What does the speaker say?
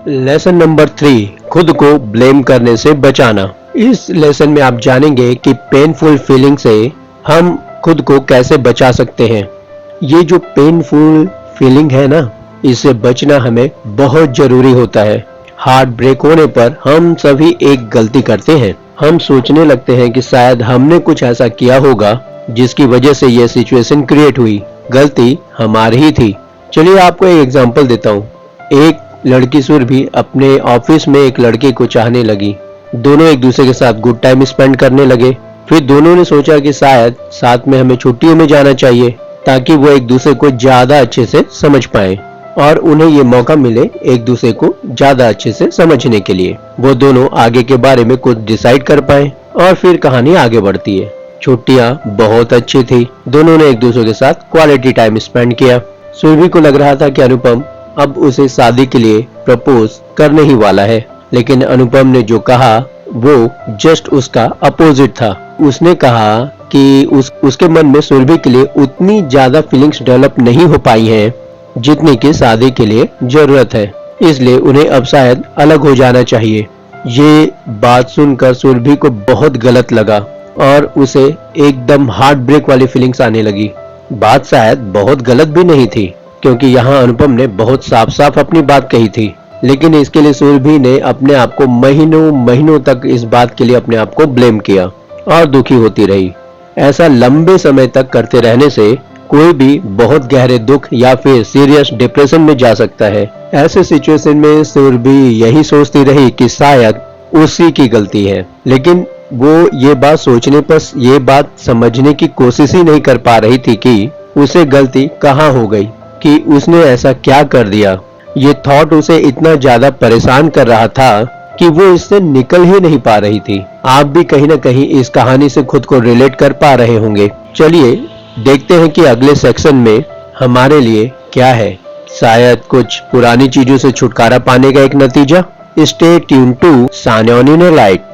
Lesson number 3, खुद को blame करने से बचाना। इस लेसन में आप जानेंगे कि पेनफुल फीलिंग से हम खुद को कैसे बचा सकते हैं। ये जो पेनफुल फीलिंग है ना, इससे बचना हमें बहुत जरूरी होता है। हार्ट ब्रेक होने पर हम सभी एक गलती करते हैं। हम सोचने लगते हैं कि शायद हमने कुछ ऐसा किया होगा जिसकी वजह से यह सिचुएशन क्रिएट हुई। गलती हमारी ही थी। चलिए आपको एक एग्जांपल देता हूँ। एक लड़की सुरभि अपने ऑफिस में एक लड़के को चाहने लगी। दोनों एक दूसरे के साथ गुड टाइम स्पेंड करने लगे। फिर दोनों ने सोचा कि शायद साथ में हमें छुट्टियों में जाना चाहिए ताकि वो एक दूसरे को ज्यादा अच्छे से समझ पाए और उन्हें ये मौका मिले एक दूसरे को ज्यादा अच्छे से समझने के लिए। वो दोनों आगे के बारे में कुछ डिसाइड कर पाए और फिर कहानी आगे बढ़ती है। छुट्टियां बहुत अच्छी थी। दोनों ने एक दूसरे के साथ क्वालिटी टाइम स्पेंड किया। सुरभि को लग रहा था कि अनुपम अब उसे शादी के लिए प्रपोज करने ही वाला है, लेकिन अनुपम ने जो कहा वो जस्ट उसका अपोजिट था। उसने कहा कि उसके मन में सुरभि के लिए उतनी ज्यादा फीलिंग्स डेवलप नहीं हो पाई हैं जितनी की शादी के लिए जरूरत है, इसलिए उन्हें अब शायद अलग हो जाना चाहिए। ये बात सुनकर सुरभि को बहुत गलत लगा और उसे एकदम हार्ट ब्रेक वाली फीलिंग्स आने लगी। बात शायद बहुत गलत भी नहीं थी क्योंकि यहाँ अनुपम ने बहुत साफ साफ अपनी बात कही थी, लेकिन इसके लिए सुरभि ने अपने आप को महीनों तक इस बात के लिए अपने आप को ब्लेम किया और दुखी होती रही। ऐसा लंबे समय तक करते रहने से कोई भी बहुत गहरे दुख या फिर सीरियस डिप्रेशन में जा सकता है। ऐसे सिचुएशन में सुरभि यही सोचती रही कि शायद उसी की गलती है, लेकिन वो ये बात सोचने पर ये बात समझने की कोशिश ही नहीं कर पा रही थी कि उसे गलती कहाँ हो गई, कि उसने ऐसा क्या कर दिया। ये थॉट उसे इतना ज्यादा परेशान कर रहा था कि वो इससे निकल ही नहीं पा रही थी। आप भी कहीं ना कहीं इस कहानी से खुद को रिलेट कर पा रहे होंगे। चलिए देखते हैं कि अगले सेक्शन में हमारे लिए क्या है। शायद कुछ पुरानी चीजों से छुटकारा पाने का एक नतीजा। Stay tune to shine on in light.